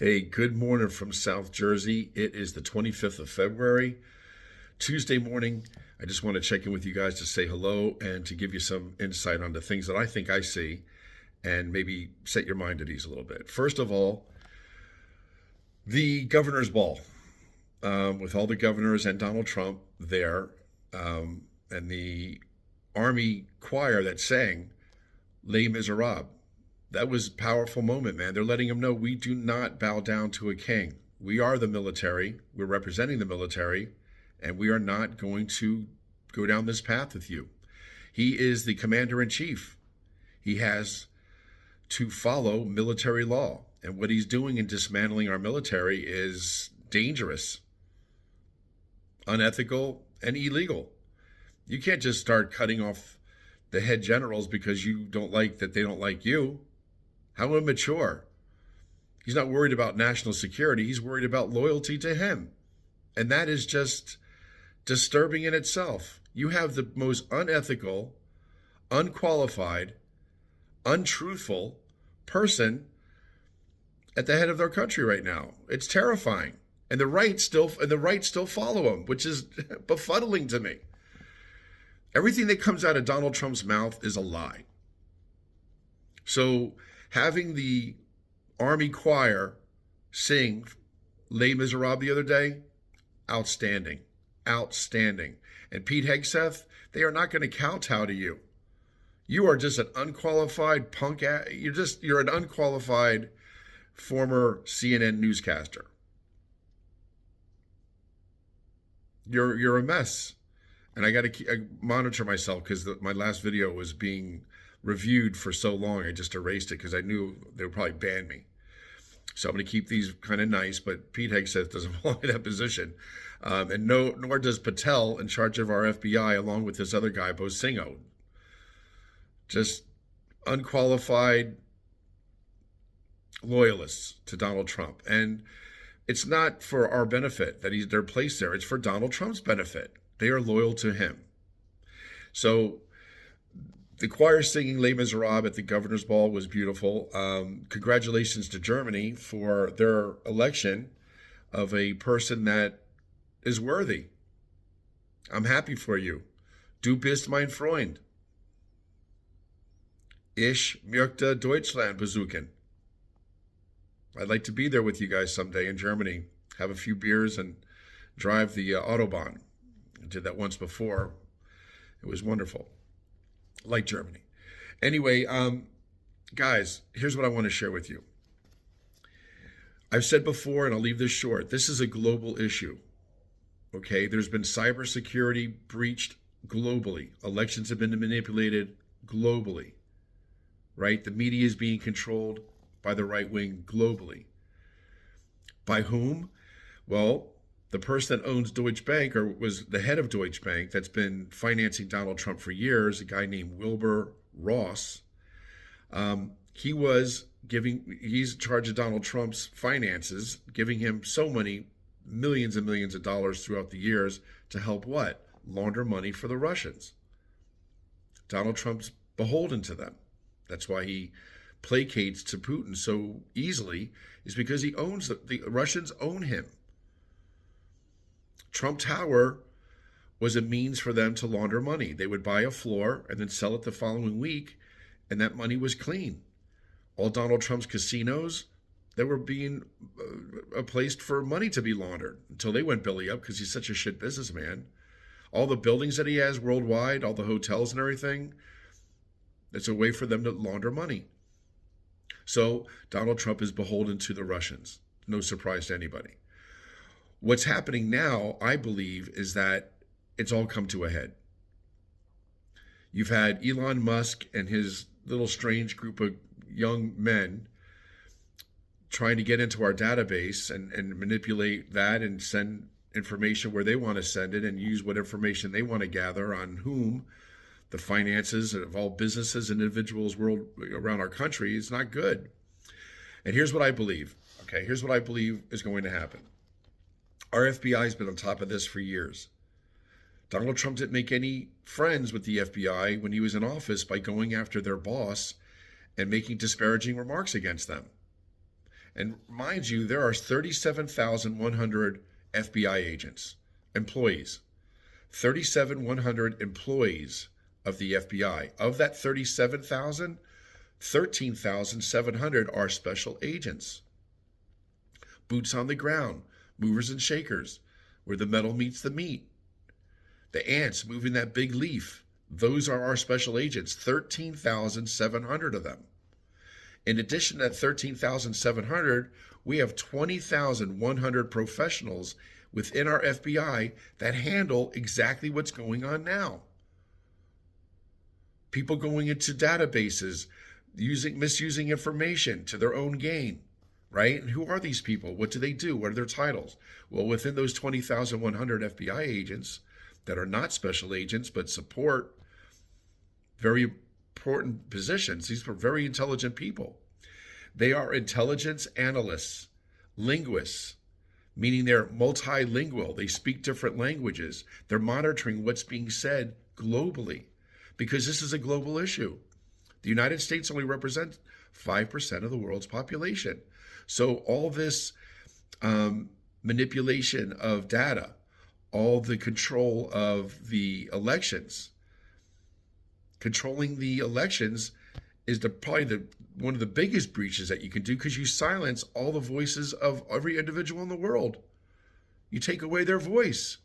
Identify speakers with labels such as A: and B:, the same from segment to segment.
A: Hey, good morning from South Jersey. It is the 25th of February, Tuesday morning. I just want to check in with you guys to say hello and to give you some insight on the things that I think I see and maybe set your mind at ease a little bit. First of all, the governor's ball with all the governors and Donald Trump there, and the army choir that sang Les Miserables. That was a powerful moment, man. They're letting him know we do not bow down to a king. We are the military. We're representing the military, and we are not going to go down this path with you. He is the commander in chief. He has to follow military law. And what he's doing in dismantling our military is dangerous, unethical, and illegal. You can't just start cutting off the head generals because you don't like that they don't like you. How immature. He's not worried about national security. He's worried about loyalty to him. And that is just disturbing in itself. You have the most unethical, unqualified, untruthful person at the head of their country right now. It's terrifying. And the right still follow him, which is befuddling to me. Everything that comes out of Donald Trump's mouth is a lie. So having the Army choir sing Les Miserables the other day, outstanding, outstanding. And Pete Hegseth, they are not going to kowtow to you. You are just an unqualified punk. You're an unqualified former CNN newscaster. You're a mess. And I got to monitor myself because my last video was being reviewed for so long. I just erased it because I knew they would probably ban me. So I'm going to keep these kind of nice, but Pete Hegseth doesn't belong in that position. And nor does Patel, in charge of our FBI, along with this other guy, Bosingo. Just unqualified loyalists to Donald Trump. And it's not for our benefit that they're placed there. It's for Donald Trump's benefit. They are loyal to him. So the choir singing Les Miserables at the governor's ball was beautiful. Congratulations to Germany for their election of a person that is worthy. I'm happy for you. Du bist mein Freund. Ich möchte Deutschland besuchen. I'd like to be there with you guys someday in Germany, have a few beers and drive the Autobahn. I did that once before. It was wonderful. Like Germany. Anyway, guys, here's what I want to share with you. I've said before, and I'll leave this short, this is a global issue. Okay, there's been cybersecurity breached globally. Elections have been manipulated globally. Right? The media is being controlled by the right wing globally. By whom? Well, the person that owns Deutsche Bank, or was the head of Deutsche Bank, that's been financing Donald Trump for years, a guy named Wilbur Ross. He's in charge of Donald Trump's finances, giving him so many millions and millions of dollars throughout the years to help what? Launder money for the Russians. Donald Trump's beholden to them. That's why he placates to Putin so easily, is because he owns the Russians own him. Trump Tower was a means for them to launder money. They would buy a floor and then sell it the following week, and that money was clean. All Donald Trump's casinos, they were being placed for money to be laundered until they went belly up because he's such a shit businessman. All the buildings that he has worldwide, all the hotels and everything, it's a way for them to launder money. So Donald Trump is beholden to the Russians. No surprise to anybody. What's happening now, I believe, is that it's all come to a head. You've had Elon Musk and his little strange group of young men trying to get into our database and manipulate that and send information where they want to send it and use what information they want to gather on whom, the finances of all businesses and individuals around our country. Is not good. And here's what I believe. Okay, here's what I believe is going to happen. Our FBI has been on top of this for years. Donald Trump didn't make any friends with the FBI when he was in office by going after their boss and making disparaging remarks against them. And mind you, there are 37,100 FBI agents, employees. 37,100 employees of the FBI. Of that 37,000, 13,700 are special agents. Boots on the ground, movers and shakers, where the metal meets the meat. The ants moving that big leaf, those are our special agents, 13,700 of them. In addition to that 13,700, we have 20,100 professionals within our FBI that handle exactly what's going on now. People going into databases, misusing information to their own gain, right? And who are these people? What do they do? What are their titles? Well, within those 20,100 FBI agents that are not special agents but support very important positions, these were very intelligent people. They are intelligence analysts, linguists, meaning they're multilingual. They speak different languages. They're monitoring what's being said globally because this is a global issue. The United States only represents 5% of the world's population. So all this manipulation of data, all the control of the elections, controlling the elections is probably one of the biggest breaches that you can do because you silence all the voices of every individual in the world. You take away their voice.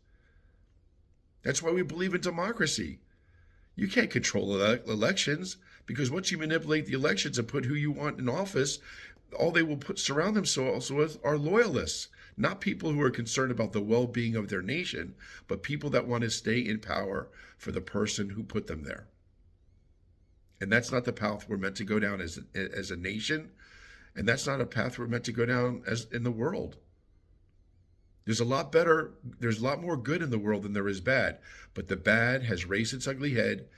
A: That's why we believe in democracy. You can't control elections because once you manipulate the elections and put who you want in office, all they will surround themselves with are loyalists, not people who are concerned about the well-being of their nation, but people that want to stay in power for the person who put them there. And that's not the path we're meant to go down as a nation, and that's not a path we're meant to go down as in the world. There's a lot more good in the world than there is bad, but the bad has raised its ugly head,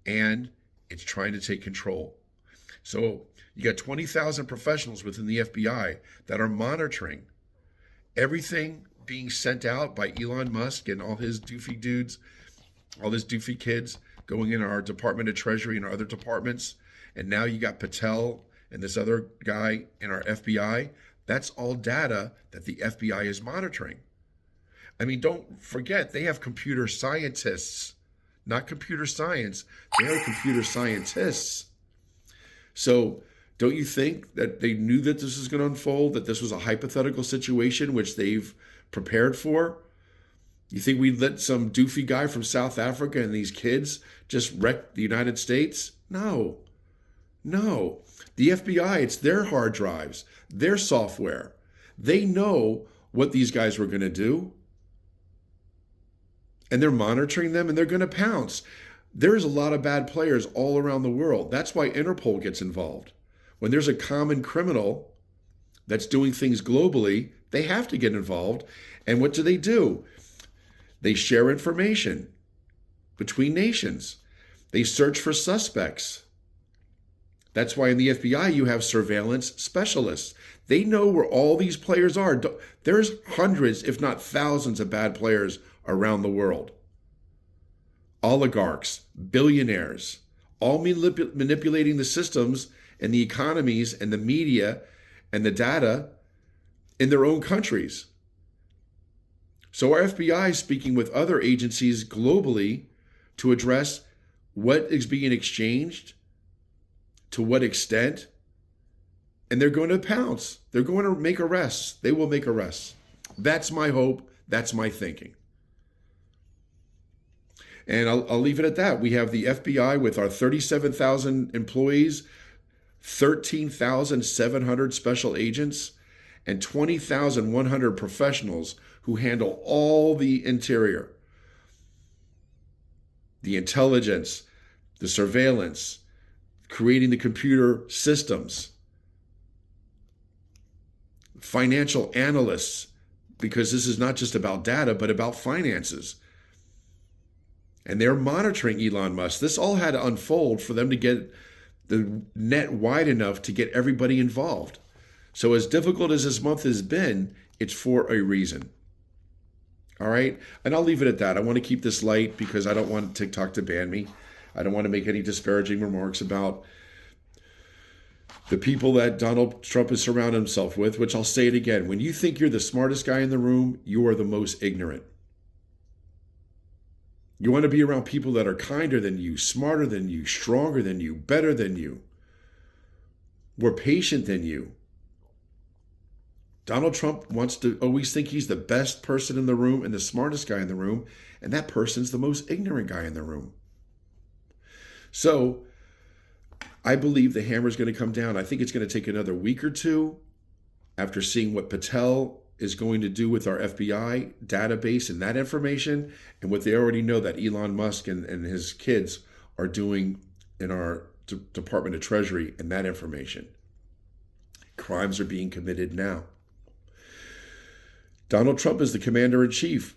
A: and it's trying to take control. So you got 20,000 professionals within the FBI that are monitoring everything being sent out by Elon Musk and all his doofy dudes, all his doofy kids going in our Department of Treasury and our other departments. And now you got Patel and this other guy in our FBI. That's all data that the FBI is monitoring. I mean, don't forget, they have computer scientists, not computer science. They are computer scientists. So don't you think that they knew that this was going to unfold, that this was a hypothetical situation which they've prepared for? You think we'd let some doofy guy from South Africa and these kids just wreck the United States? No. The FBI, it's their hard drives, their software. They know what these guys were going to do. And they're monitoring them and they're going to pounce. There's a lot of bad players all around the world. That's why Interpol gets involved. When there's a common criminal that's doing things globally, they have to get involved. And what do? They share information between nations. They search for suspects. That's why in the FBI you have surveillance specialists. They know where all these players are. There's hundreds, if not thousands, of bad players around the world. Oligarchs, billionaires, all manipulating the systems and the economies and the media and the data in their own countries. So our FBI is speaking with other agencies globally to address what is being exchanged, to what extent, and they're going to pounce. They're going to make arrests. They will make arrests. That's my hope. That's my thinking. And I'll leave it at that. We have the FBI with our 37,000 employees, 13,700 special agents, and 20,100 professionals who handle all the interior, the intelligence, the surveillance, creating the computer systems, financial analysts, because this is not just about data, but about finances. And they're monitoring Elon Musk. This all had to unfold for them to get the net wide enough to get everybody involved. So as difficult as this month has been, it's for a reason. All right? And I'll leave it at that. I want to keep this light because I don't want TikTok to ban me. I don't want to make any disparaging remarks about The people that Donald Trump has surrounded himself with, which I'll say it again, when you think you're the smartest guy in the room, you are the most ignorant. You want to be around people that are kinder than you, smarter than you, stronger than you, better than you, more patient than you. Donald Trump wants to always think he's the best person in the room and the smartest guy in the room, and that person's the most ignorant guy in the room. So I believe the hammer is going to come down. I think it's going to take another week or two after seeing what Patel is going to do with our FBI database and that information, and what they already know that Elon Musk and his kids are doing in our Department of Treasury and that information. Crimes are being committed now. Donald Trump is the commander-in-chief.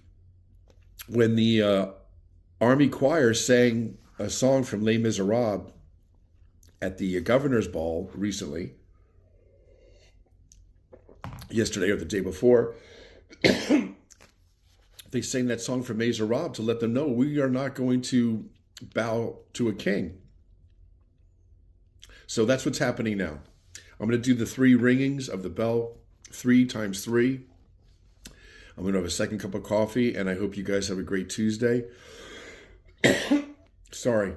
A: When the Army Choir sang a song from Les Miserables at the governor's ball recently, yesterday or the day before, they sang that song from Les Miserables to let them know we are not going to bow to a king. So that's what's happening now. I'm going to do the 3 ringings of the bell, 3 times 3. I'm going to have a second cup of coffee, and I hope you guys have a great Tuesday. Sorry.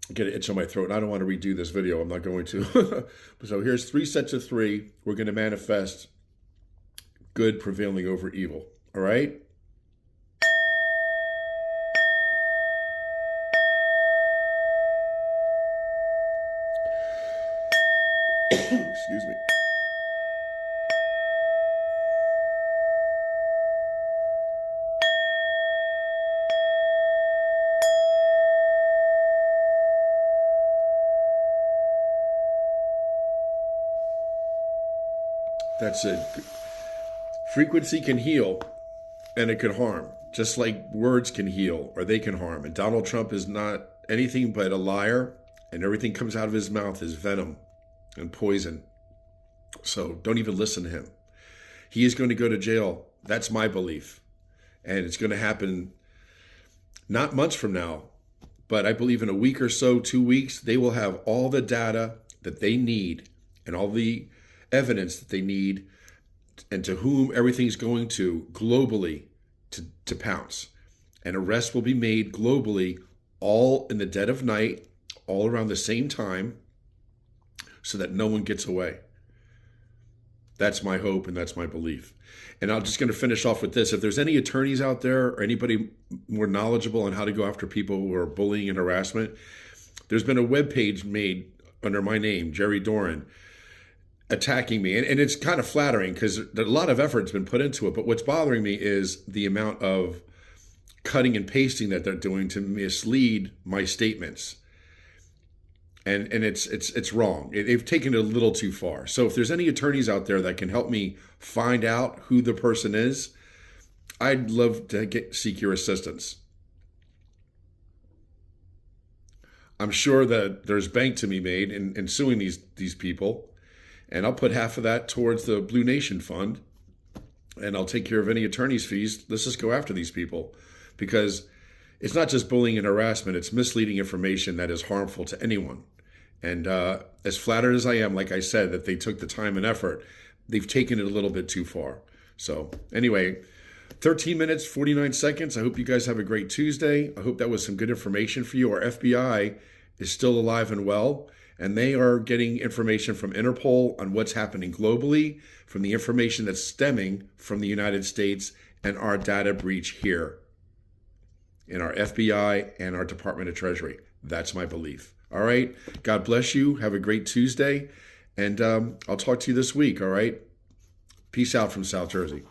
A: I get an itch on my throat, and I don't want to redo this video. I'm not going to. So here's 3 sets of 3. We're going to manifest good prevailing over evil. All right? Excuse me. That's it. Frequency can heal, and it can harm, just like words can heal or they can harm. And Donald Trump is not anything but a liar, and everything comes out of his mouth is venom and poison. So don't even listen to him. He is going to go to jail. That's my belief. And it's going to happen not months from now, but I believe in a week or so, 2 weeks, they will have all the data that they need and all the evidence that they need, and to whom everything's going to globally to pounce. And arrests will be made globally, all in the dead of night, all around the same time, so that no one gets away. That's my hope, and that's my belief. And I'm just going to finish off with this. If there's any attorneys out there or anybody more knowledgeable on how to go after people who are bullying and harassment, there's been a webpage made under my name, Jerry Doran, attacking me. And it's kind of flattering because a lot of effort's been put into it. But what's bothering me is the amount of cutting and pasting that they're doing to mislead my statements. And it's wrong. They've taken it a little too far. So if there's any attorneys out there that can help me find out who the person is, I'd love to seek your assistance. I'm sure that there's bank to be made in suing these people. And I'll put half of that towards the Blue Nation Fund, and I'll take care of any attorney's fees. Let's just go after these people, because it's not just bullying and harassment. It's misleading information that is harmful to anyone. And as flattered as I am, like I said, that they took the time and effort, they've taken it a little bit too far. So anyway, 13 minutes, 49 seconds. I hope you guys have a great Tuesday. I hope that was some good information for you. Our FBI is still alive and well, and they are getting information from Interpol on what's happening globally, from the information that's stemming from the United States and our data breach here in our FBI and our Department of Treasury. That's my belief. All right. God bless you. Have a great Tuesday. And I'll talk to you this week. All right. Peace out from South Jersey.